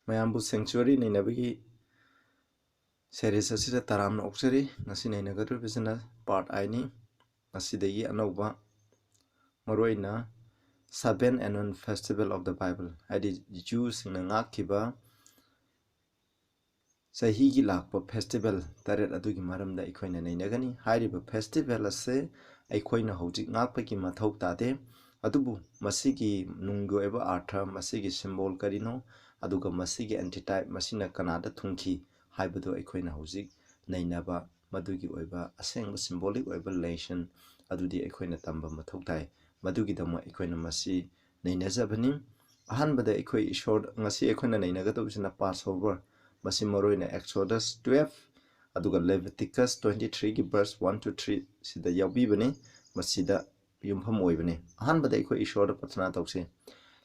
mayambu sanctuary nainabagi series asida taramna oksari ngasi nainagadu bisina part aini asidagi anauba maroina Seven Annual Festival of the Bible hadi Jews na ngakiba sahigi lakpa festival taret adugi maramda ikoina nainagani hairiba festival ase aikoina hojik ngakpaki mathau tade adubu masigi nunggo eba artha masigi symbol karino aduga masigi antitype masina kanada thungki haibado aikoina hojik nainaba madugi oiba asengba symbolic oiba lesson adudi aikoina tamba mathau tai madugi dama aikoina masi nainajabani ahanbada aikoi ishor ngasi aikoina nainagadobsina Passover masi maroina Exodus 12 aduga Leviticus 23 gi verse 1 to 3 sida yawbibani masida yumpham oibani ahanbada aikoi ishor pathana tawse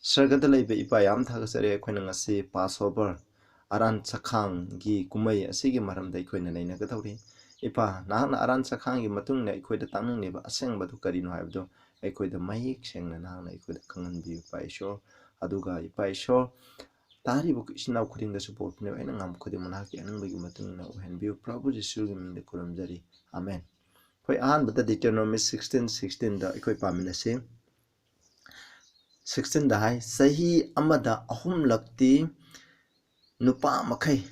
sargada leibe ipa yam thagasare aikoina ngasi Passover aran sakhang gi kumai asigi maramda aikoina nainagadawri ipa nahna aran sakhang gi matungna aikoida tangneba asengbadu karino haibdo aikoida mayik sengna nahna aikoida khanganbi ipa ishor aduga ipa ishor tari bu isinaw khuding da support ne aina ngam khuding mana ki anang bagi matung na uhen biu Prabhu Jisu gi ming de kuram jari amen khoi ahan bata Deuteronomy 16:16 da ikoi pamina se 16 da hai sahi amada ahum lakti nupa makai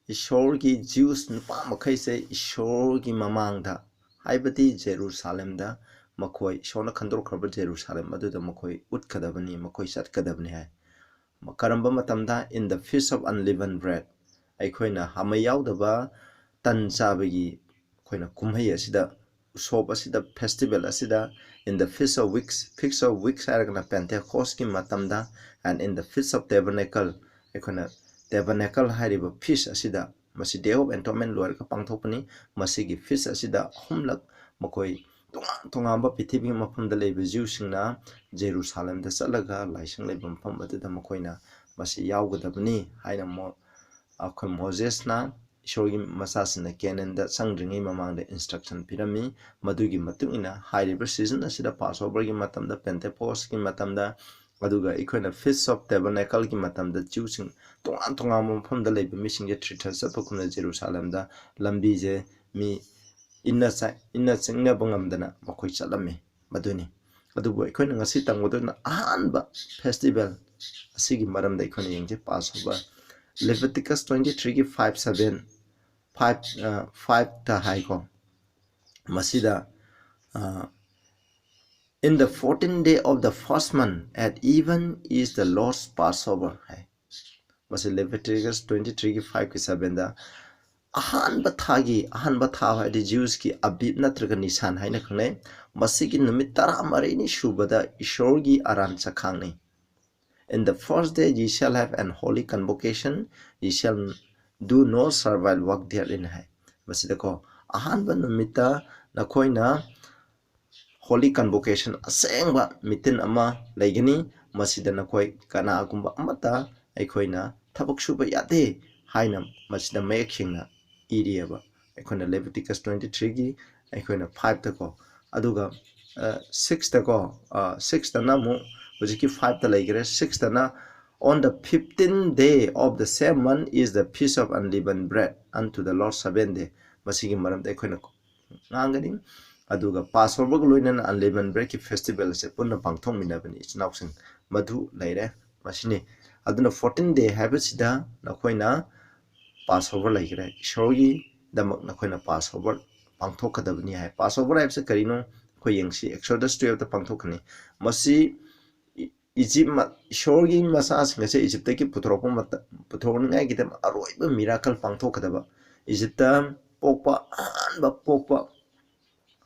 ishor gi Jews nupa makai se ishor gi mamang da haibati Jerusalem da makoi shona khandor kharba Jerusalem adu da makoi utkadabani makoi satkadabani hai Karamba matamda in the Feast of Unleavened Bread aikoina hamayawdaba tan chabagi koina kumhai asida usop asida festival asida in the Feast of Weeks aragna Pentecost ki matamda and in the Feast of Tabernacle aikoina tabernacle hariba feast asida masi Day of Atonement loir ka pangthopani masigi feast asida humlak makoi tongamba pithibi mafamda leiba Jewsingna Jerusalem da chalaga laisang leiba mafam aduda makoina masi yawgadabani haina akhoi Moses na ishorgi masasina Canaan da sangdringai mamangda instruction pirami madugi matungina hairiba season asida Passover gi matamda Pentecost gi matamda aduga ikoina Feast of Tabernacle gi matamda Jewsing tonga mafamda leiba misingje 3,000 satokuna Jerusalem da lambi je mi inna chingna bangamdana makoi chalame maduni adubu ikoina ngasi tangodona ahanba festival asigi maramda ikoina yengje Passover Leviticus 23 gi 5 ta haiko masida in the 14th day of the first month at even is the Lord's Passover hai masi Leviticus 23 gi 5 ki 7 da ahanba tha haidi Jews ki abib natraga nisan haina khangnai masigi numit 13 ni shubada ishorgi aran sakhangni in the first day ye shall have an holy convocation ye shall do no servile work therein hai masida ko ahanba numita nakoina holy convocation asengba mitin ama laigani masida nakoi kana agumba amata aikoina thabak suba yade haina masida mayekingna iriaba aikoina Leviticus 23 gi aikoina 5 ta ko aduga 6 ta ko 6 ta na mu hojiki 5 ta laigere 6 ta na on the 15th day of the same month is the Feast of Unleavened Bread unto the Lord 7 day masigi maramda aikoina ngangani aduga Passover loina Unleavened Bread ki festival se punna pangthong minabani isnausing madhu laire masini aduna 14th day habasida nakoina Passover laigere ishorgi damak nakoina Passover pangthokadabani hai Passover haibse karino ko yengsi Exodus 12 ta pangthokani masi Egypt ishorgi masa singase Egypt ki puthorngai gidam aroiba miracle pangthokadaba Egypt pokpa anba pokpa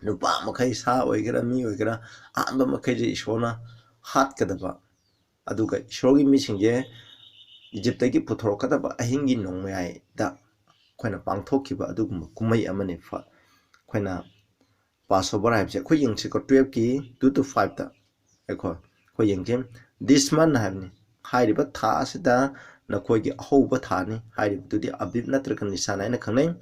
nupa makai sa oigera mi oigera anba makai je ishona hat kadaba aduga ishorgi misingje Egypt ki puthorkadaba ahingi nongmai da khoina pangthokkiba aduguma kumai amane fa khoina Passover haibse khoi yengsi ko 12 ki 2 to 5 ta ekho khoi yengke this month habni hairiba tha asida na khoi gi ahoba thani hairiba tudi abib natrakan nisana ina khangnai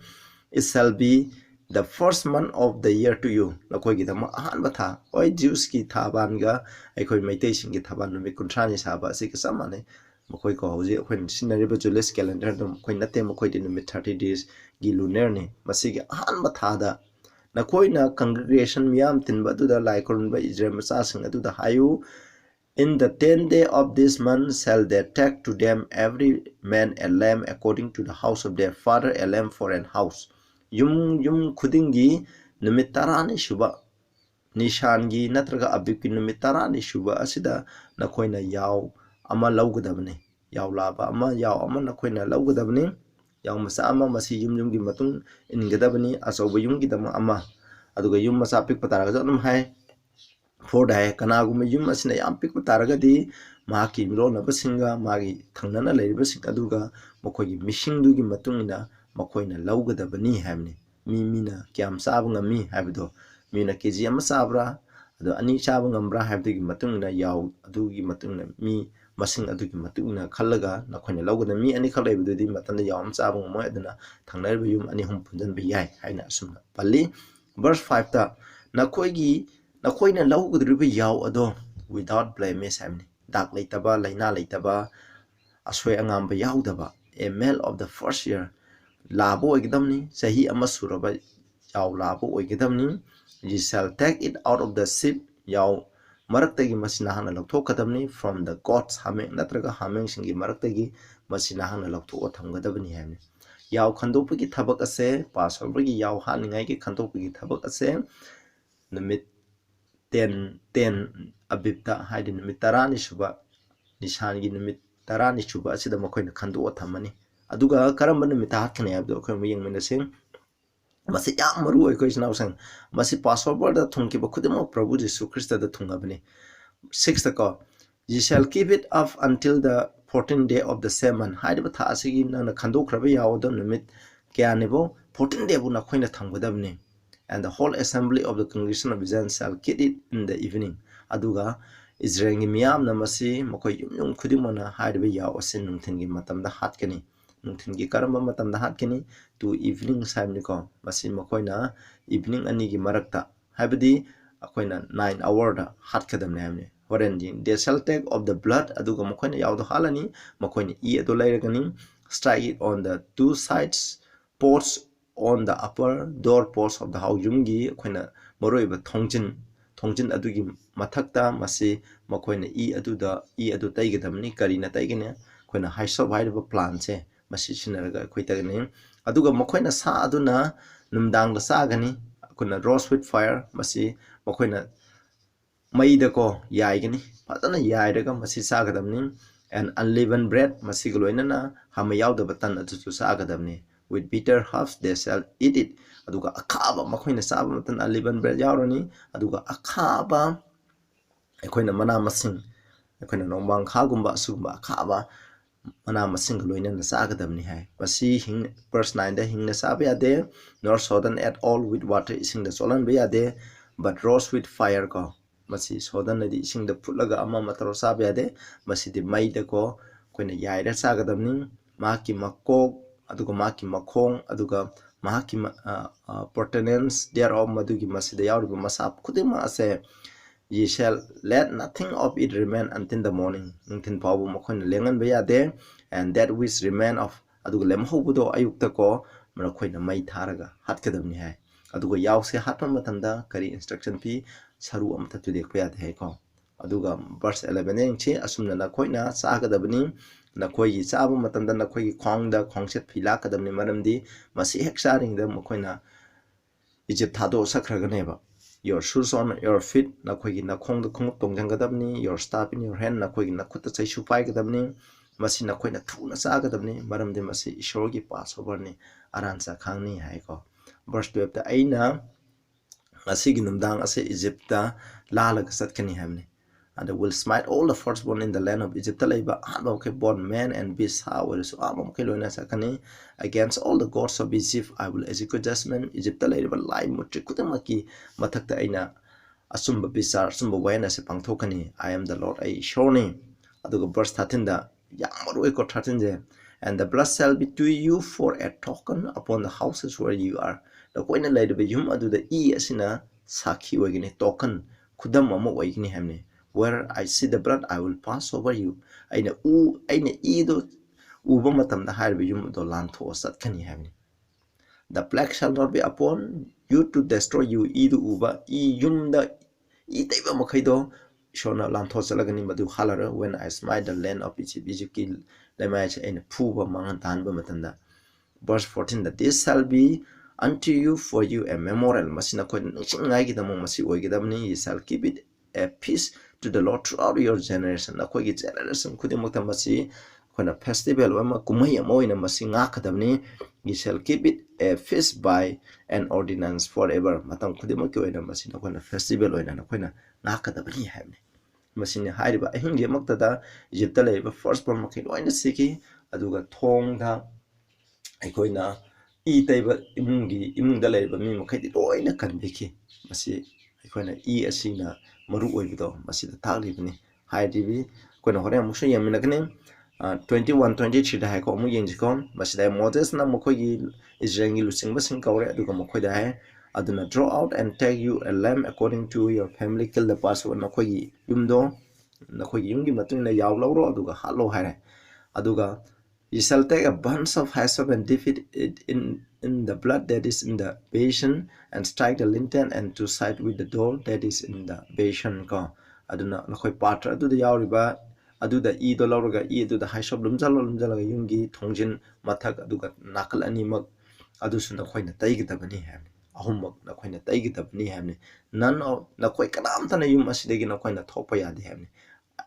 it shall be the first month of the year to you na khoi gi dama ahanba tha oi Jews ki thaban ga ekhoi maitai sing gi thaban numi kunthani saba se ka samane Makoi ko hauji akhoi sinariba Julius calendar dum khoi natte makoi di numit 30 days gi lunar ni masigi ahan ba thada nakoi na congregation miyam tinba du da lai korun ba Israel masa sing adu da hayu in the 10th day of this month shall they take to them every man a lamb according to the house of their father, a lamb for an house. Yum khudingi numit tarani shuba nishangi natraga abibki numit tarani shuba asida nakoina yaw ama lawgadabne yaw laba ama yaw ama nakoina lawgadabne yaw masa ama masi yumgi matung ingadabni asoba yumgi dama ama aduga yum masa pik pataraga janum hai for dai kanagum yum asina yam pik pataraga di maki mrona basinga magi thangnana leiba sing aduga mokogi mishing dugi matungina makoina lawgadabni hamni mina kyam sab ngami habdo mina keji ama sabra ado ani sab ngambra habdigi matungina yaw adugi matungina mi masing adugi matungina khallaga nakoina lawgada mi ani khalai bidudi matanda yaw am sab ngamo aduna thangnarba yum ani hum punjan bi yai haina asumna palli verse 5 ta nakoina lawgadriba yaw ado without blemish hamni dak leitaba laina leitaba asoi angamba yawdaba a male of the first year labo ekdamni sahi ama suraba yaw labo ekdamni you shall take it out of the sheep yaw maraktagi masina hana laktokadamni from the goats hameng natraga hameng singi maraktagi masina hana laktoko thamgadabni hamni yaw khandopagi thabak ase pasawbagi yaw haningai ki khandopagi thabak ase numit 10 abibta haidi numit tarani shuba nishangi numit tarani shuba asida makoina khando thamani aduga karamba numit hatkane abdo khoi muyeng menasing masi yam maru ko isna usang masi passover da thungki ba khudimo prabhu jesu christ da thungabni 6th ko you shall keep it up until the 14th day of the same month haidi ba tha asigi na khando kraba yawodo numit kya nebo 14th day bu na khoina thangbadabni and the whole assembly of the congregation of Israel shall keep it in the evening aduga Israel ngi miyam na masi makoi yum khudimona haidi ba yaw asin nungthin gi matamda hatkani nungthin gi karamba matamda hatkani to evening time ni ko masi makoina evening ani gi marakta habidi akoina 9 hour da hatkadam ne amne horen din they shall take of the blood aduga makoina yawdo halani makoina e ado lairagani strike it on the two sides posts on the upper door posts of the house yumgi akoina moroiba thongjin adugi mathakta masi makoina e adu taigadamni karina taigene akoina haiso bhaiba plan se masi sinaraga khoitagani aduga makoina sa aduna numdang da sagani akuna roast fire masi makoina maida ko yaigani patana yairaga masi sagadamni and unleavened bread masi galoinana hama yawda batan atu sagadamni with bitter herbs they shall eat it aduga akhaba makoina saba matan unleavened bread yawrani aduga akhaba akoina mana masing akoina nongbang khagumba sugumba akhaba mana masing loinana sagadamni hai masi hing verse 9 da hingna sabe ade nor sodan at all with water ising da solan be ade but roast with fire ko masi sodan di ising da phutlaga ama mataro sabe ade masi di mai da ko koina yaira sagadamni maki makok aduga maki makhong aduga maki pertinence thereof madugi masi da yawriba masap khudima ase ye shall let nothing of it remain until the morning nungthin pawu makhon lengan be ade and that which remain of aduga lemhobudo ayukta ko marakhoina mai tharaga hatkadamni hai aduga yawse hatpa matamda kari instruction pi saru amta tu dekpa yade hai ko aduga verse 11 engchi asumna na khoina sagadabni na khoi chaba matamda na khoi khongda khongset phila kadamni maramdi masi heksaring da makhoina Egypt thado sakhraganeba your shoes on your feet na khoigi na khong da khong tongjangadabni your staff in your hand na khoigi na khutta chai supai gadabni masi na khoina thuna sa gadabni maramde masi ishor gi passover ni aransa khangni hai ko verse 12 ta aina masi gi numdang ase Egypt ta lalag satkani hamni and I will smite all the firstborn in the land of Egypt laiba aba ke born man and beast how so aba ke loina sakani against all the gods of Egypt I will execute judgment Egypt laiba lai mutri kutamaki mathakta aina asumba bisar sumba waina se pangthokani I am the Lord I shoni aduga verse 13 da yamaru ko 13 je and the blood shall be to you for a token upon the houses where you are the koina laiba yum adu da e asina sakhi wagini token khudam ama wagini hamni where I see the blood I will pass over you aina ido uba matamda haiba yum do lantho satkani habni the plague shall not be upon you to destroy you idu uba yumda taiba makhaido shona lantho salagani madu halara when I smite the land of Egypt ki lemai aina phuba mangan tanba matanda verse 14 that this shall be unto you for you a memorial masina ko ngai gi damo masi oi gi damni you shall keep it a peace to the Lord throughout your generation na ko gi generation khudimok ta masi kona festival wa kumai amoina masi nga khadamni you shall keep it a feast by an ordinance forever matam khudimok ki oina masi na kona festival oina na koina nga khadabani habni masini hairiba ahingi maktada Egypt la iba first born makai loina siki aduga thongda aikoina taiba imungda laiba mi makhai loina kanbiki masi aikoina asina maru oibido masi da taglibni hairibi koina hore amusha yaminakne 21 23 da haiko amu yengjiko masi da Moses na mokhogi Israeli lusingba sing kaure aduga mokhoi da hai aduna draw out and take you a lamb according to your family kill the passover nakhogi yumdo nakhogi yumgi matuna yaw lawro aduga halo haire aduga you shall take a bunch of hyssop and dip it in the blood that is in the basin and strike the lintel and to side with the door that is in the basin ko aduna nakhoi patra adu da yawriba adu da do lawraga adu da hyssop lumjalaga yumgi thongjin mathak aduga nakal ani mak adu sun nakhoi na taigidabani ha ahummak nakhoi na taigidabani ha none of nakhoi kanam tana yum asidagi nakhoi na thopa yadi ha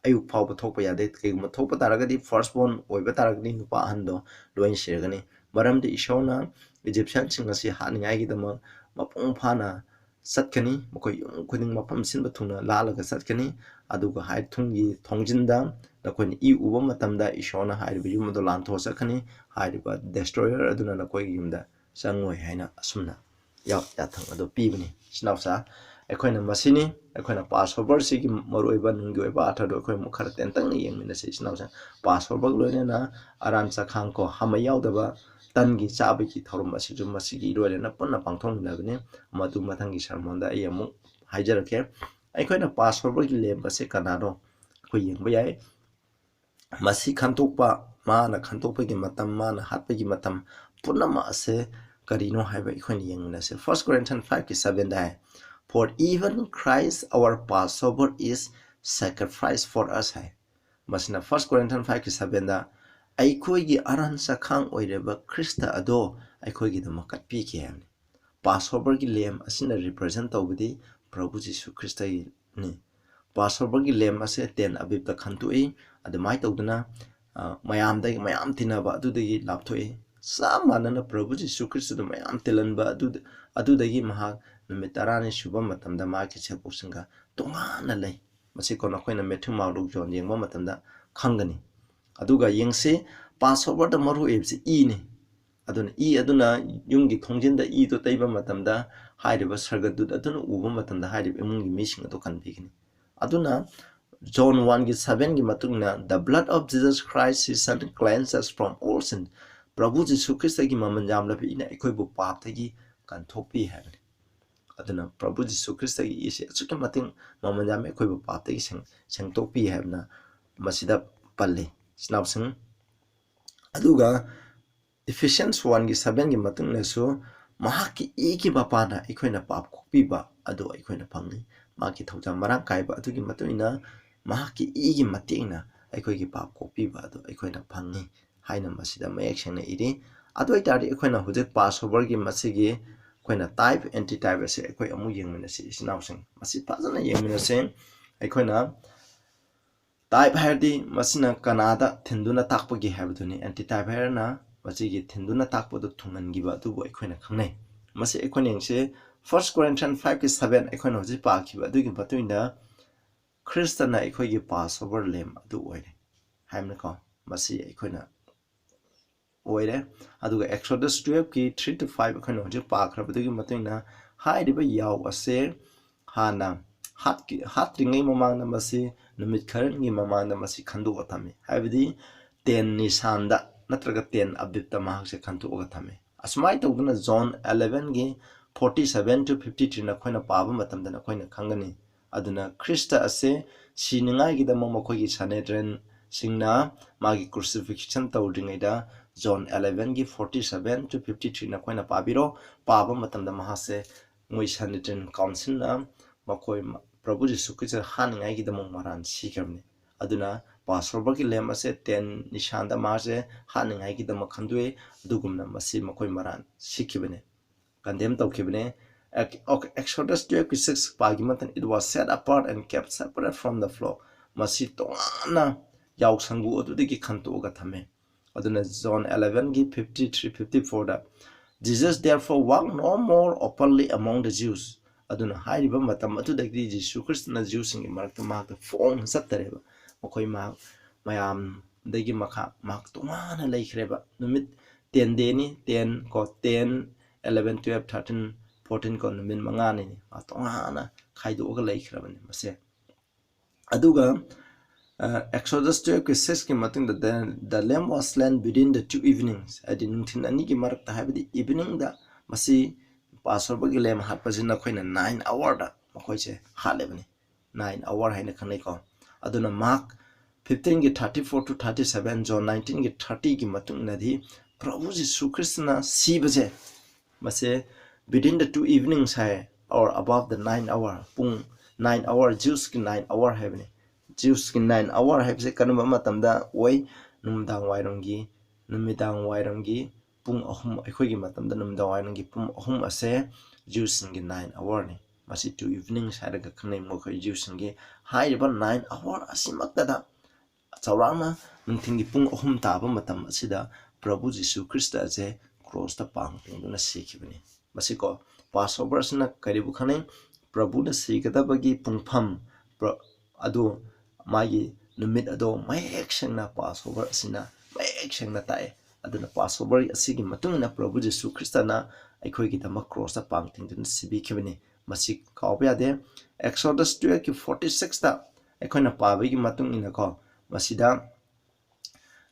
ayuk phawba thokpa yade keguma thokpa taragadi first born oiba taragadi nupa ahando loin shirgani maramdi ishona Egyptian singasi haningai gi dama mapung phana satkani mokoi yung khuding mapam sinba thuna lalaga satkani aduga hai thungi thongjinda nakoi uba matamda ishona hairiba yumdo lantho sakani hairiba destroyer aduna nakoi yumda sangoi haina asumna ya thang ado pibani sinawsa aikoina masini aikoina Passover sigi maroiba nungi oiba athado akoi mukhar tentang yengmina se sinawsa Passover loine na aran sakhang ko hama yaudaba tangi chabi ki thorum asiju masigi roile na punna pangthong nabne madu mathangi sarmonda ayamu haijarake aikoina Passover gi lem base kanado ko yengba yai masi khantokpa mana khantokpa gi matam mana hatpa gi matam punna ma ase karino haiba ikoina yengmina se 1 Corinthians 5:7 dai for even Christ our Passover is sacrificed for us hai masina 1 Corinthians 5:7 da aikoi gi aran sakhang oireba Krista ado aikoi gi damakat pi ki ham Passover gi lem asina represent tawbudi Prabhu Jisu Krista ni Passover gi lem ase ten abib ta khantu e adamai tawduna mayam tinaba adu degi lapthoi samanana Prabhu Jisu Krista do mayam tilanba adu degi mahak numitarani shubam matamda ma ki chepusinga tongana lay masi kono khoina Matthew Mark John yengba matamda khangani aduga yengse Passover da maru ebsi ni aduna yungi thongjinda do taiba matamda hairiba sargadud aduna uba matamda hairiba emungi mising ado kanbigini aduna John 1:7 gi matungna the blood of Jesus Christ his son cleanses us from all sin Prabhu Jisu Krista gi mamanjam la ina ekoi bu pap thagi kan thopi ha aduna Prabhu Jisu Krista gi ise achuki mating mamanjam ekoi bu pap thagi seng topi ha na masida palle snapsing aduga Ephesians 1:7 gi matungna so mahaki ki bapana ekoina pap khopi ba ado ekoina phangi maki thauja marang kai ba adugi matuina mahaki gi matingna ekoi gi pap khopi ba ado ekoina phangi haina masida mayek sengna iri ado itari ekoina hujek Passover gi masigi ekoina type anti type ase ekoi amu yengmina se sinawsing masi fazana yengmina se ekoina type herdi masina kanada thinduna takpa gi habduni anti type herna masigi thinduna takpa do thungan gi ba du ekoina khangnai masi ekoina yengse 1 Corinthians 5:7 ekoina hoji pa ki ba du gi batuina Christian ekoi gi Passover lem adu oire haimna ko masi ekoina oire aduga Exodus 12 ki 3 to 5 ekoina hoji pa khrabadu gi batuina hairiba yaw ase hana hat ringai mamangna masi numit kharan gi mamangna masi khandu athame haibidi 10 nisanda natraga 10 abdita mahak se khantu oga thame asmai tawduna John 11 gi 47 to 53 na khoina paba matamda na khoina khangani aduna Krista ase siningaigidama makoigi Sanhedrin singna magi crucifixion tawdringaida John 11 gi 47 to 53 na koina pabiro paba matamda mahase moi Sanhedrin council na makoi Prabhu Jisu Christ haningaigidama maran sikarne aduna Passover ki lem ase 10 nishanda mase haningaigidama khandue dugumna masi makoi maran sikibane condemn tawkibane Exodus 12:6 pagimatan it was set apart and kept separate from the flock masi tongana yaw sangu adudigi khantoga thame aduna John 11 gi 53-54 da Jesus therefore walked no more openly among the Jews aduna hairiba matam atudagi Jesus Christ na Jews sing marakta makta phone sattareba makoi ma mayam dagi makha mak tongana laikhreba numit 10 day ni 10 ko 10 11 12 13 14 ko numin mangani ni atongana khaido ga laikhrabani mase aduga Exodus 12:6 ki matung the lamb was slain within the 2 evenings adin thin ani ki marak ta habdi evening da masi Passover gi lamb hatpajina khoina 9 hour da makoi che halebani 9 hour haina khanai ko aduna Mark 15 gi 34 to 37 John 19 gi 30 gi matung na di Prabhu Jisu Christ na sibaje mase within the 2 evenings hai or above the 9 hour pung 9 hour Jews ki 9 hour habni Jews ki 9 hour habse kanuma matamda oi numdang wairamgi pung ahum aikhoigi matamda numdang wairamgi pung ahum ase Jews ki 9 hour ni masi 2 evenings haraga khanai mo khoi Jews ki haiba 9 hour asimakta da chawrama nungthingi pung ahum taba matam asida Prabhu Jisu Christ aje cross ta pang tungduna sikhibani masiko Passover sna karibu khanai Prabhu na sikadabagi pungpham adu magi numit ado mayek sengna Passover asina mayek sengna tae aduna Passover asigi matungna Prabhu Jisu Christ na aikhoigi dama cross ta pang tungduna sibikhibani masik kawba de Exodus 12:46 ta aikhoina pabigi matung ina ko masida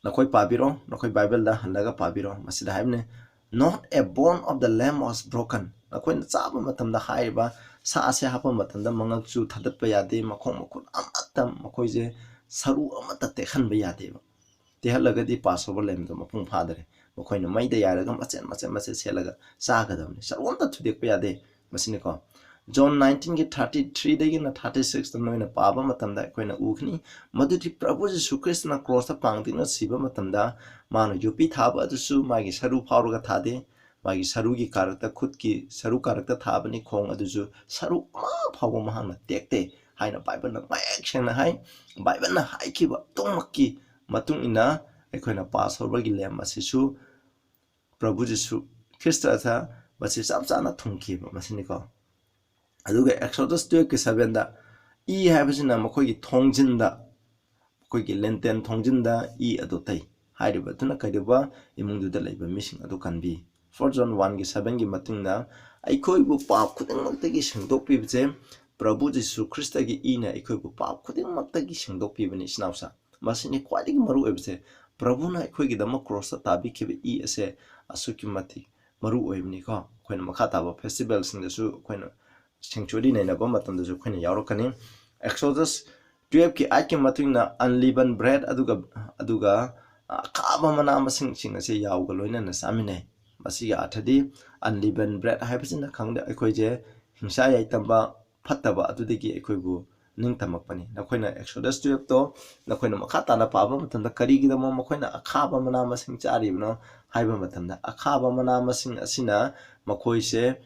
nakoi pabiro nakoi Bible da halaga pabiro masida haibne not a bone of the lamb was broken nakoi chaba matamda haiba sa ase hapa matamda mangak chu thadatpa yade makhong makhun amatam makoi je saru amata te khanba yade ba te halaga di Passover lamb da mapung phadare makoi na maida yaraga machen selaga saga damni saru amta thudekpa yade masine ko John 19 gi 33 dagi na 36 noina paba matamda koina ukhni madudi Prabhu Jisu Christ na cross ta pangti na siba matamda mano yupi thaba adusu magi saru phauruga thade magi saru gi karakta khut ki saru karakta thabani khong adusu saru ma phawa mahangna tekte haina Bible na mayek sengna hai Bible na hai ki ba tongmakki matung ina koina Passover gi lem asisu Prabhu Jisu Christ atha basi sapchana thungki ba masini ko aduga Exodus 12:7 da I habasina makoigi thongjinda makoigi lenten thongjinda I adotai hairiba tuna kaidiba imungduda leiba missing adu kanbi 4 John 1:7 gi matungna aikhoibu pap khudingmaktagi singdokpibje Prabhu Jisu Christ gi ina aikhoibu pap khudingmaktagi singdokpibani snausa masini khwadigi maru ebse Prabhu na aikhoigi dama cross ta bikhibe I ase asuki mati maru oibni ko khoina makha taba festival singdasu khoina sanctuary nei na ba matam da khoina yaurokani Exodus 12 ki ai ki matungna unleavened bread aduga khaba mana masing sing ase yauga loina na samine masiga athadi unleavened bread haibasina khangda aikoi je hingsa yai tamba phattaba adudagi aikoibu ningtamakpani nakhoina Exodus 12 to nakhoina makha tana paba matamda karigi da mo makhoina akhaba mana masing charibno haiba matamda akhaba mana masing asina makhoi se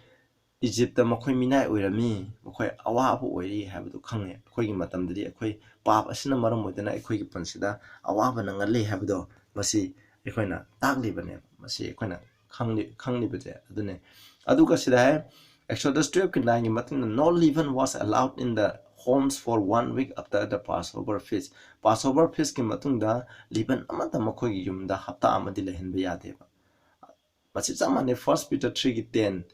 Egypt makhoi minai oirami makhoi awabu oiri habdu khangne khoi gi matam dadi khoi pap asina maram modana khoi gi pansida awaba na ngale habdo masi khoina tagli bane masi khoina khangli bade adune aduga sida hai Exodus 12 ki 9 gi matam no leaven was allowed in the homes for 1 week after the Passover feast ki matung da leaven amata makhoi gi yumda hafta amadi lehenbe yade ba masi jamane 1 Peter 3 gi 10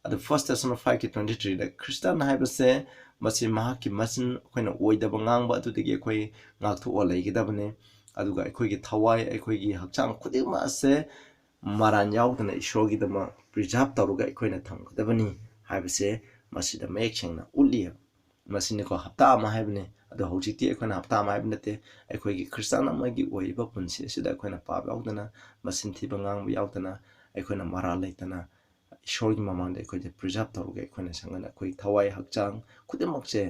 the first lesson of 5:23 the Christian haibase masi mahaki masin khoina oidaba ngangba atudigi khoi ngaktu olaigidabane aduga khoi gi thawai khoi gi hakchang khudi ma ase maran yaudana ishogi dama preserve taruga khoina thangdabani haibase masida mek chengna uliya masini ko hapta ma haibne ꯑꯗꯣ ꯍꯧꯖꯤꯛꯇꯤ ꯑꯩꯈꯣꯏꯅ ꯍꯞꯇꯥ ꯑꯃ ꯍꯥꯏꯕ ꯅꯠꯇꯦ ꯑꯩꯈꯣꯏꯒꯤ Christian ꯑꯃꯒꯤ ꯑꯣꯏꯔꯤꯕ ꯄꯨꯟꯁꯤ ꯑꯁꯤꯗ ꯑꯩꯈꯣꯏꯅ ꯄꯥꯞ ꯌꯥꯎꯗꯅ ꯃꯆꯤꯟ ꯊꯤꯕ ꯉꯥꯡꯕ ꯌꯥꯎꯗꯅ ꯑꯩꯈꯣꯏꯅ ꯃꯔꯥꯜ ꯂꯩꯇꯅ ꯏꯁꯣꯔꯒꯤ ꯃꯃꯥꯡꯗ ꯑꯩꯈꯣꯏꯁꯦ ꯄ꯭ꯔꯤꯖꯥꯕ ꯇꯧꯔꯒ ꯑꯩꯈꯣꯏꯅ ꯁꯪꯒꯅ ꯑꯩꯈꯣꯏ ꯊꯋꯥꯏ ꯍꯛꯆꯥꯡ ꯈꯨꯗꯤꯡꯃꯛꯁꯦ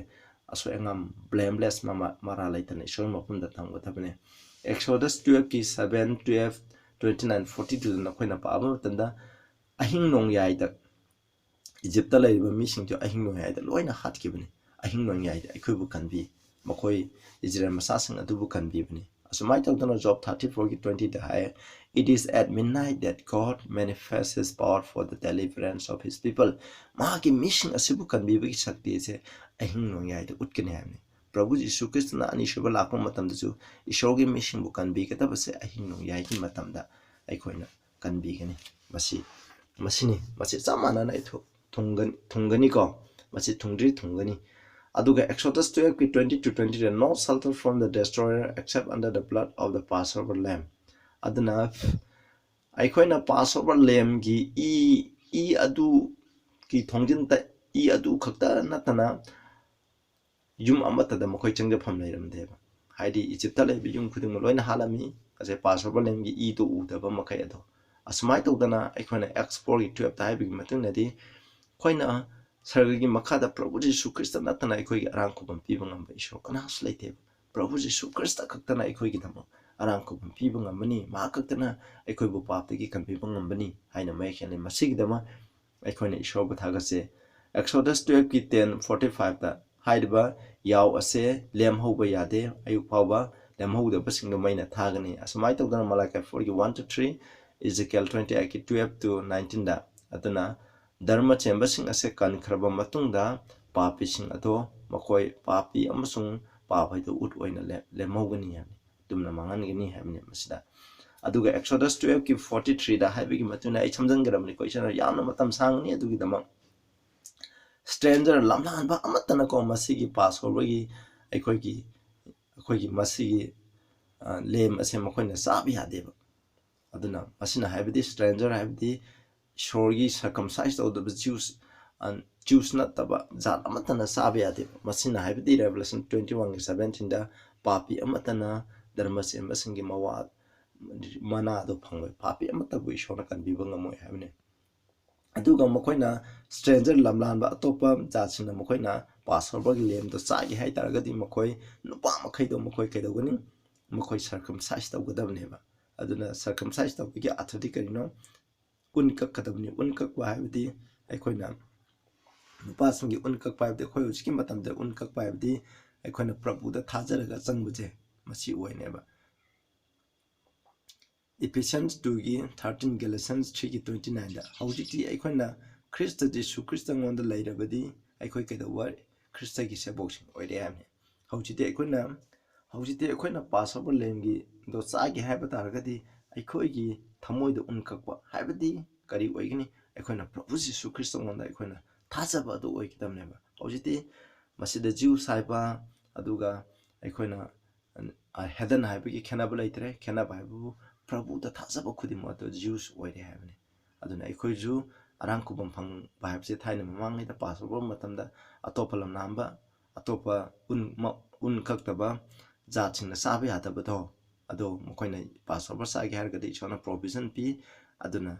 ꯑꯁꯣꯏ ꯑꯉꯥꯝ ꯕ꯭ꯂꯦꯝꯂꯦꯁ ꯃꯔꯥꯜ ꯂꯩꯇꯅ ꯏꯁꯣꯔꯒꯤ ꯃꯐꯝꯗ ꯊꯝꯒꯗꯕꯅꯤ ꯑꯦꯛꯁꯣꯗꯁ 12ꯒꯤ 7, 12, 29, 42ꯗ ꯑꯩꯈꯣꯏꯅ ꯄꯥꯕ ꯃꯇꯝꯗ ꯑꯍꯤꯡ ꯅꯣꯡꯌꯥꯏꯗ ꯏꯖꯤꯞꯇ ꯂꯩꯔꯤꯕ ꯃꯤꯁꯤꯡꯁꯨ ꯑꯍꯤꯡ ꯅꯣꯡꯌꯥꯏꯗ ꯂꯣꯏꯅ ꯍꯥꯠꯈꯤꯕꯅꯤ ꯑꯍꯤꯡ ꯅꯣꯡꯌꯥꯏꯗ ꯑꯩꯈꯣꯏꯕꯨ ꯀꯟꯕꯤ ꯃꯈꯣꯏ ꯏꯖꯔꯦꯜ ꯃꯆꯥꯁꯤꯡ ꯑꯗꯨꯕꯨ ꯀꯟꯕꯤꯕꯅꯤ ꯑꯁꯨꯃꯥꯏꯅ ꯇꯧꯗꯅ ꯖꯣꯕ 34ꯒꯤ 20ꯗ ꯍꯥꯏ It is at midnight that God manifests his power for the deliverance of his people ꯃꯍꯥꯛꯀꯤ ꯃꯤꯁꯤꯡ ꯑꯁꯤꯕꯨ ꯀꯟꯕꯤꯕꯒꯤ ꯁꯛꯇꯤꯁꯦ ꯑꯍꯤꯡ ꯅꯣꯡꯌꯥꯏꯗ ꯎꯠꯀꯅꯤ ꯍꯥꯏꯕꯅꯤ ꯄ꯭ꯔꯚꯨ ꯖꯤꯁꯨ ꯈ꯭ꯔꯤꯁꯇꯅ ꯑꯅꯤꯁꯨꯕ ꯂꯥꯛꯄ ꯃꯇꯝꯗꯁꯨ ꯏꯁꯣꯔꯒꯤ ꯃꯤꯁꯤꯡꯕꯨ ꯀꯟꯕꯤꯒꯗꯕꯁꯦ ꯑꯍꯤꯡ ꯅꯣꯡꯌꯥꯏꯒꯤ ꯃꯇꯝꯗ ꯑꯩꯈꯣꯏꯅ ꯀꯟꯕꯤꯒꯅꯤ ꯃꯁꯤ ꯆꯞ ꯃꯥꯟꯅꯅ ꯊꯨꯡꯒꯅꯤꯀꯣ ꯃꯁꯤ ꯊꯨꯡꯒꯅꯤ ꯑꯗꯨꯒ Exodus 12ꯒꯤ 20-20 No shelter from the destroyer except under the blood of the Passover lamb ꯑꯗꯨꯅ ꯑꯩꯈꯣꯏꯅ Passover lambꯒꯤ ꯏ ꯑꯗꯨꯒꯤ ꯊꯣꯡꯖꯤꯟꯗ ꯏ ꯑꯗꯨ ꯈꯛꯇ ꯅꯠꯇꯅ ꯌꯨꯝ ꯑꯃꯠꯇꯗ ꯃꯈꯣꯏ ꯆꯪꯖꯐꯝ ꯂꯩꯔꯝꯗꯦꯕ ꯍꯥꯏꯗꯤ ꯏꯖꯤꯞꯇ ꯂꯩꯕ ꯌꯨꯝ ꯈꯨꯗꯤꯡꯃꯛ ꯂꯣꯏꯅ ꯍꯥꯠꯂꯝꯃꯤ ꯑꯁꯦ Passover lambꯒꯤ ꯏꯗꯣ ꯎꯗꯕ ꯃꯈꯩ ꯑꯗꯣ ꯑꯁꯨꯃꯥꯏꯅ ꯇꯧꯗꯅ ꯑꯩꯈꯣꯏꯅ Acts 4ꯒꯤ 12ꯗ ꯍꯥꯏꯕꯒꯤ ꯃꯇꯨꯡꯗꯗꯤ ꯑꯩꯈꯣꯏꯅ ꯁꯔꯒꯒꯤ ꯃꯈꯥꯗ ꯄ꯭ꯔꯚꯨ ꯖꯤꯁꯨ ꯈ꯭ꯔꯤꯁꯇ ꯅꯠꯇꯅ ꯑꯩꯈꯣꯏꯒꯤ ꯑꯔꯥꯟ ꯈꯨꯕꯝ ꯄꯤꯕ ꯉꯝꯕ ꯏꯁꯣꯔ ꯀꯅꯥꯁꯨ ꯂꯩꯇꯦꯕ ꯄ꯭ꯔꯚꯨ ꯖꯤꯁꯨ ꯈ꯭ꯔꯤꯁꯇ ꯈꯛꯇꯅ ꯑꯩꯈꯣꯏꯒꯤꯗꯃꯛ ꯑꯔꯥꯟ ꯈꯨꯕꯝ ꯄꯤꯕ ꯉꯝꯕꯅꯤ ꯃꯍꯥꯛ ꯈꯛꯇꯅ ꯑꯩꯈꯣꯏꯕꯨ ꯄꯥꯞꯇꯒꯤ ꯀꯟꯕꯤꯕ ꯉꯝꯕꯅꯤ ꯍꯥꯏꯅ ꯃꯌꯦꯛ ꯁꯦꯡꯅ ꯃꯁꯤꯒꯤꯗꯃꯛ ꯑꯩꯈꯣꯏꯅ ꯏꯁꯣꯔꯕꯨ ꯊꯥꯒꯠꯁꯦ Exodus 12ꯒꯤ 10:45ꯗ ꯍꯥꯏꯔꯤꯕ ꯌꯥꯎ ꯑꯁꯦ ꯂꯦꯝꯍꯧꯕ ꯌꯥꯗꯦ ꯑꯌꯨꯛ ꯐꯥꯎꯕ ꯂꯦꯝꯍꯧꯗꯕꯁꯤꯡꯗꯨ ꯃꯩꯅ ꯊꯥꯒꯅꯤ ꯑꯁꯨꯃꯥꯏꯅ ꯇꯧꯗꯅ Malachi 4ꯒꯤ 1-3 Ezekiel 28ꯒꯤ 12-19ꯗ ꯑꯗꯨꯅ ꯙꯔꯃ ꯆꯦꯟꯕꯁꯤꯡ ꯑꯁꯦ ꯀꯟꯈ꯭ꯔꯕ ꯃꯇꯨꯡꯗ ꯄꯥꯄꯤꯁꯤꯡ ꯑꯗꯣ ꯃꯈꯣꯏ ꯄꯥꯄꯤ ꯑꯃꯁꯨꯡ ꯄꯥꯞ ꯍꯥꯏꯗꯣ ꯎꯠ ꯑꯣꯏꯅ ꯂꯦꯝꯍꯧꯒꯅꯤ ꯍꯥꯏꯕꯅꯤ ꯑꯗꯨꯝꯅ ꯃꯥꯡꯍꯟꯒꯅꯤ ꯍꯥꯏꯕꯅꯤ ꯃꯁꯤꯗ ꯑꯗꯨꯒ Exodus 12ꯒꯤ 43ꯗ ꯍꯥꯏꯕꯒꯤ ꯃꯇꯨꯡꯗ ꯑꯩ ꯁꯝꯖꯟꯈ꯭ꯔꯕꯅꯤꯀꯣ ꯏꯁꯣꯔꯅ ꯌꯥꯝꯅ ꯃꯇꯝ ꯁꯥꯡꯒꯅꯤ ꯑꯗꯨꯒꯤꯗꯃꯛ ꯁ꯭ꯇ꯭ꯔꯦꯟꯖꯔ ꯂꯝꯂꯥꯟꯕ ꯑꯃꯠꯇꯅꯀꯣ ꯃꯁꯤꯒꯤ Passoverꯒꯤ ꯑꯩꯈꯣꯏꯒꯤ ꯃꯁꯤꯒꯤ ꯂꯦꯝ ꯑꯁꯦ ꯃꯈꯣꯏꯅ ꯆꯥꯕ ꯌꯥꯗꯦꯕ ꯑꯗꯨꯅ ꯃꯁꯤꯅ ꯍꯥꯏꯕꯗꯤ ꯁ꯭ꯇ꯭ꯔꯦꯟꯖꯔ ꯍꯥꯏꯕꯗꯤ ꯏꯁꯣꯔꯒꯤ ꯁꯔꯀꯝꯁꯥꯏꯖ ꯇꯧꯗꯕ ꯖ꯭ꯌꯨꯁ ꯅꯠꯇꯕ ꯖꯥꯠ ꯑꯃꯠꯇꯅ ꯆꯥꯕ ꯌꯥꯗꯦꯕ ꯃꯁꯤꯅ ꯍꯥꯏꯕꯗꯤ Revelation 21:17ꯗ ꯄꯥꯄꯤ ꯑꯃꯠꯇꯅ ꯙꯔꯃ ꯆꯦꯟꯕꯁꯤꯡꯒꯤ ꯃꯅꯥꯗꯣ ꯐꯪꯂꯣꯏ ꯄꯥꯄꯤ ꯑꯃꯠꯇꯕꯨ ꯏꯁꯣꯔꯅ ꯀꯟꯕꯤꯕ ꯉꯝꯃꯣꯏ ꯍꯥꯏꯕꯅꯤ ꯑꯗꯨꯒ ꯃꯈꯣꯏꯅ ꯁ꯭ꯇ꯭ꯔꯦꯟꯖꯔ ꯂꯝꯂꯥꯟꯕ ꯑꯇꯣꯞꯄ ꯖꯥꯠꯁꯤꯡꯅ ꯃꯈꯣꯏꯅ Passoverꯒꯤ ꯂꯦꯝꯗꯣ ꯆꯥꯒꯦ ꯍꯥꯏꯇꯥꯔꯒꯗꯤ ꯃꯈꯣꯏ ꯅꯨꯄꯥ ꯃꯈꯩꯗꯣ ꯃꯈꯣꯏ ꯀꯩꯗꯧꯒꯅꯤ ꯃꯈꯣꯏ ꯁꯔꯀꯝꯁꯥꯏꯖ ꯇꯧꯒꯗꯕꯅꯦꯕ ꯑꯗꯨꯅ ꯁꯔꯀꯝꯁꯥꯏꯖ ꯇꯧꯕꯒꯤ ꯑꯔꯊꯗꯤ ꯀꯔꯤꯅꯣ ꯎꯟ ꯀꯛꯀꯗꯕꯅꯤ ꯎꯟ ꯀꯛꯄ ꯍꯥꯏꯕꯗꯤ ꯑꯩꯈꯣꯏꯅ ꯅꯨꯄꯥꯁꯤꯡꯒꯤ ꯎꯟ ꯀꯛꯄ ꯍꯥꯏꯕꯗꯤ ꯑꯩꯈꯣꯏ ꯍꯧꯖꯤꯛꯀꯤ ꯃꯇꯝꯗ ꯎꯟ ꯀꯛꯄ ꯍꯥꯏꯕꯗꯤ ꯑꯩꯈꯣꯏꯅ ꯄ꯭ꯔꯚꯨꯗ ꯊꯥꯖꯔꯒ ꯆꯪꯕꯁꯦ ꯃꯁꯤ ꯑꯣꯏꯅꯦꯕ Ephesians 2ꯒꯤ 13 Galatians 3ꯒꯤ 29ꯗ ꯍꯧꯖꯤꯛꯇꯤ ꯑꯩꯈꯣꯏꯅ ꯈ꯭ꯔꯤꯁꯇ ꯖꯤꯁꯨ ꯈ꯭ꯔꯤꯁꯇꯉꯣꯟꯗ ꯂꯩꯔꯕꯗꯤ ꯑꯩꯈꯣꯏ ꯀꯩꯗꯧꯕ ꯈ꯭ꯔꯤꯁꯇꯒꯤ ꯁꯦꯕꯣꯛꯁꯤꯡ ꯑꯣꯏꯔꯦ ꯍꯥꯏꯕꯅꯤ ꯍꯧꯖꯤꯛꯇꯤ ꯑꯩꯈꯣꯏꯅ Passover ꯂꯦꯝꯒꯤꯗꯣ ꯆꯥꯒꯦ ꯍꯥꯏꯕ ꯇꯥꯔꯒꯗꯤ ꯑꯩꯈꯣꯏꯒꯤ ꯊꯃꯣꯏꯗ ꯎꯟ ꯀꯛꯄ ꯍꯥꯏꯕꯗꯤ ꯀꯔꯤ ꯑꯣꯏꯒꯅꯤ ꯑꯩꯈꯣꯏꯅ ꯄ꯭ꯔꯚꯨ ꯖꯤꯁꯨ ꯈ꯭ꯔꯤꯁꯇꯉꯣꯟꯗ ꯑꯩꯈꯣꯏꯅ ꯊꯥꯖꯕ ꯑꯗꯨ ꯑꯣꯏꯒꯗꯕꯅꯦꯕ ꯍꯧꯖꯤꯛꯇꯤ ꯃꯁꯤꯗ ꯖ꯭ꯌꯨꯁ ꯍꯥꯏꯕ ꯑꯗꯨꯒ ꯑꯩꯈꯣꯏꯅ ꯍꯦꯗꯟ ꯍꯥꯏꯕꯒꯤ ꯈꯦꯠꯅꯕ ꯂꯩꯇ꯭ꯔꯦ ꯈꯦꯠꯅꯕ ꯍꯥꯏꯕꯕꯨ ꯄ꯭ꯔꯚꯨꯗ ꯊꯥꯖꯕ ꯈꯨꯗꯤꯡꯃꯛ ꯑꯗꯨ ꯖ꯭ꯌꯨꯁ ꯑꯣꯏꯔꯦ ꯍꯥꯏꯕꯅꯤ ꯑꯗꯨꯅ ꯑꯩꯈꯣꯏꯁꯨ ꯑꯔꯥꯟ ꯈꯨꯕꯝ ꯐꯪꯕ ꯍꯥꯏꯕꯁꯦ ꯊꯥꯏꯅ ꯃꯃꯥꯡꯉꯩꯗ Passover ꯃꯇꯝꯗ ꯑꯇꯣꯞꯄ ꯂꯝꯂꯥꯟꯕ ꯑꯇꯣꯞꯄ ꯎꯟ ꯀꯛꯇꯕ ꯖꯥꯠꯁꯤꯡꯅ ꯆꯥꯕ ꯌꯥꯗꯕꯗꯣ ꯑꯗꯣ ꯃꯈꯣꯏꯅ Passover ꯆꯥꯒꯦ ꯍꯥꯏꯔꯒꯗꯤ ꯏꯁꯣꯔꯅ ꯄ꯭ꯔꯣꯚꯤꯖꯟ ꯄꯤ ꯑꯗꯨꯅ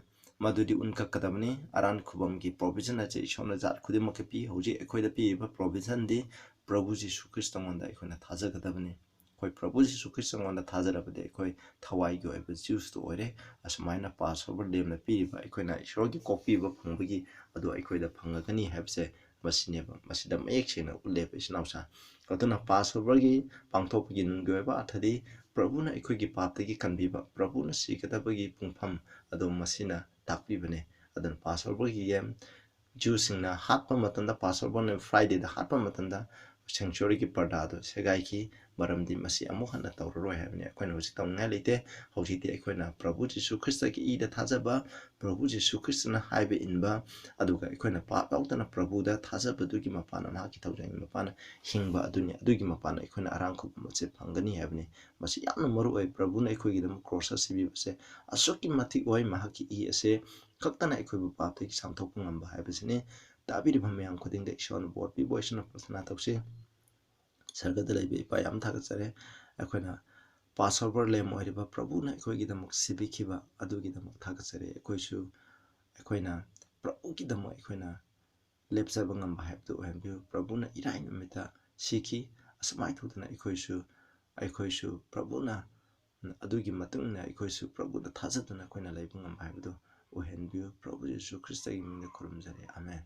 ꯃꯗꯨꯗꯤ ꯎꯟ ꯀꯛꯀꯗꯕꯅꯤ ꯑꯔꯥꯟ ꯈꯨꯕꯝꯒꯤ ꯄ꯭ꯔꯣꯚꯤꯖꯟ ꯑꯁꯤ ꯏꯁꯣꯔꯅ ꯖꯥꯠ ꯈꯨꯗꯤꯡꯃꯛꯀꯤ ꯄꯤ ꯍꯧꯖꯤꯛ ꯑꯩꯈꯣꯏꯗ ꯄꯤꯔꯤꯕ ꯄ꯭ꯔꯣꯚꯤꯖꯟꯗꯤ ꯄ꯭ꯔꯚꯨ ꯖꯤꯁꯨ ꯈ꯭ꯔꯤꯁꯇꯉꯣꯟꯗ ꯑꯩꯈꯣꯏꯅ ꯊꯥꯖꯒꯗꯕꯅꯤ ꯑꯩꯈꯣꯏ ꯄ꯭ꯔꯚꯨ ꯖꯤꯁꯨ ꯈ꯭ꯔꯤꯁꯇꯉꯣꯟꯗ ꯊꯥꯖꯔꯕꯗꯤ ꯑꯩꯈꯣꯏ ꯊꯋꯥꯏꯒꯤ ꯑꯣꯏꯕ ꯖ꯭ꯌꯨꯁꯇꯨ ꯑꯣꯏꯔꯦ ꯑꯁꯨꯃꯥꯏꯅ Passover ꯂꯦꯝꯅ ꯄꯤꯔꯤꯕ ꯑꯩꯈꯣꯏꯅ ꯏꯁꯣꯔꯒꯤ ꯀꯣꯛꯄꯤꯕ ꯐꯪꯕꯒꯤ ꯑꯗꯨ ꯑꯩꯈꯣꯏꯗ ꯐꯪꯉꯒꯅꯤ ꯍꯥꯏꯕꯁꯦ ꯃꯁꯤꯅꯦꯕ ꯃꯁꯤꯗ ꯃꯌꯦꯛ ꯁꯦꯡꯅ ꯎꯠꯂꯦꯕ ꯏꯆꯤꯟꯅꯥꯎꯁꯥ ꯑꯗꯨꯅ Passoverꯒꯤ ꯄꯥꯡꯊꯣꯛꯄꯒꯤ ꯅꯨꯡꯒꯤ ꯑꯣꯏꯕ ꯑꯔꯊꯗꯤ ꯄ꯭ꯔꯚꯨꯅ ꯑꯩꯈꯣꯏꯒꯤ ꯄꯥꯞꯇꯒꯤ ꯀꯟꯕꯤꯕ ꯄ꯭ꯔꯚꯨꯅ ꯁꯤꯒꯗꯕꯒꯤ ꯄꯨꯡꯐꯝ ꯑꯗꯨ ꯃꯁꯤꯅ ꯇꯥꯛꯄꯤꯕꯅꯦ ꯑꯗꯨꯅ Passoverꯒꯤ ꯖ꯭ꯌꯨꯁꯤꯡꯅ ꯍꯥꯠꯄ ꯃꯇꯝꯗ Passover Fridayꯗ ꯍꯥꯠꯄ ꯃꯇꯝꯗ ꯁꯦꯡꯆꯨꯔꯤꯒꯤ ꯄꯔꯗꯥꯗꯣ ꯁꯦꯒꯥꯏꯈꯤ ꯃꯔꯝꯗꯤ ꯃꯁꯤ ꯑꯃꯨꯛ ꯍꯟꯅ ꯇꯧꯔꯔꯣꯏ ꯍꯥꯏꯕꯅꯤ ꯑꯩꯈꯣꯏꯅ ꯍꯧꯖꯤꯛ ꯇꯧꯅꯤꯡꯉꯥꯏ ꯂꯩꯇꯦ ꯍꯧꯖꯤꯛꯇꯤ ꯑꯩꯈꯣꯏꯅ ꯄ꯭ꯔꯚꯨ ꯖꯤꯁꯨ ꯈ꯭ꯔꯤꯁꯇꯒꯤ ꯏꯗ ꯊꯥꯖꯕ ꯄ꯭ꯔꯚꯨ ꯖꯤꯁꯨ ꯈ꯭ꯔꯤꯁꯇꯅ ꯍꯥꯏꯕ ꯏꯟꯕ ꯑꯗꯨꯒ ꯑꯩꯈꯣꯏꯅ ꯄꯥꯞ ꯌꯥꯎꯗꯅ ꯄ꯭ꯔꯚꯨꯗ ꯊꯥꯖꯕꯗꯨꯒꯤ ꯃꯄꯥꯟꯅ ꯃꯍꯥꯛꯀꯤ ꯊꯧꯖꯥꯜꯒꯤ ꯃꯄꯥꯟꯅ ꯍꯤꯡꯕ ꯑꯗꯨꯅꯤ ꯑꯗꯨꯒꯤ ꯃꯄꯥꯟꯅ ꯑꯩꯈꯣꯏꯅ ꯑꯔꯥꯟ ꯈꯨꯕꯝ ꯑꯁꯤ ꯐꯪꯒꯅꯤ ꯍꯥꯏꯕꯅꯤ ꯃꯁꯤ ꯌꯥꯝꯅ ꯃꯔꯨꯑꯣꯏ ꯄ꯭ꯔꯚꯨꯅ ꯑꯩꯈꯣꯏꯒꯤꯗꯃꯛ ꯀ꯭ꯔꯣꯁ ꯁꯤꯕꯤꯕꯁꯦ ꯑꯁꯨꯛꯀꯤ ꯃꯇꯤꯛ ꯑꯣꯏ ꯃꯍꯥꯛꯀꯤ ꯏ ꯑꯁꯦ ꯈꯛꯇꯅ ꯑꯩꯈꯣꯏꯕꯨ ꯄꯥꯞꯇꯒꯤ ꯆꯥꯝꯊꯣꯛꯄ ꯉꯝꯕ ꯍꯥꯏꯕꯁꯤꯅꯤ ꯇꯥꯕꯤꯔꯤꯕ ꯃꯌꯥꯝ ꯈꯨꯗꯤꯡꯗ ꯏꯁꯣꯔꯅ ꯕꯣꯔ ꯄꯤꯕ ꯑꯣꯏꯁꯅꯨ ꯄ꯭ꯔꯊꯅꯥ ꯇꯧꯁꯤ ꯁꯔꯒꯗ ꯂꯩꯕ ꯏꯄꯥ ꯌꯥꯝ ꯊꯥꯒꯠꯆꯔꯦ ꯑꯩꯈꯣꯏꯅ ꯄꯥꯁꯑꯣꯚꯔ ꯂꯦꯝ ꯑꯣꯏꯔꯤꯕ ꯄ꯭ꯔꯚꯨꯅ ꯑꯩꯈꯣꯏꯒꯤꯗꯃꯛ ꯁꯤꯕꯤꯈꯤꯕ ꯑꯗꯨꯒꯤꯗꯃꯛ ꯊꯥꯒꯠꯆꯔꯦ ꯑꯩꯈꯣꯏꯁꯨ ꯑꯩꯈꯣꯏꯅ ꯄ꯭ꯔꯚꯨꯒꯤꯗꯃꯛ ꯑꯩꯈꯣꯏꯅ ꯂꯦꯞꯆꯕ ꯉꯝꯕ ꯍꯥꯏꯕꯗꯨ ꯑꯣꯏꯍꯟꯕꯤꯌꯨ ꯄ꯭ꯔꯚꯨꯅ ꯏꯔꯥꯏ ꯅꯨꯃꯤꯠꯇ ꯁꯤꯈꯤ ꯑꯁꯨꯃꯥꯏꯅ ꯇꯧꯗꯅ ꯑꯩꯈꯣꯏꯁꯨ ꯄ꯭ꯔꯚꯨꯅ ꯑꯗꯨꯒꯤ ꯃꯇꯨꯡ ꯏꯟꯅ ꯑꯩꯈꯣꯏꯁꯨ ꯄ꯭ꯔꯚꯨꯗ ꯊꯥꯖꯗꯨꯅ ꯑꯩꯈꯣꯏꯅ ꯂꯩꯕ ꯉꯝꯕ ꯍꯥꯏꯕꯗꯨ ꯑꯣꯏꯍꯟꯕꯤꯌꯨ ꯄ꯭ꯔꯚꯨ ꯌꯤꯁꯨ ꯈ꯭ꯔꯤꯁꯇꯒꯤ ꯃꯤꯡꯗ ꯈꯨꯔꯨꯝꯖꯔꯦ ꯑꯃꯦꯟ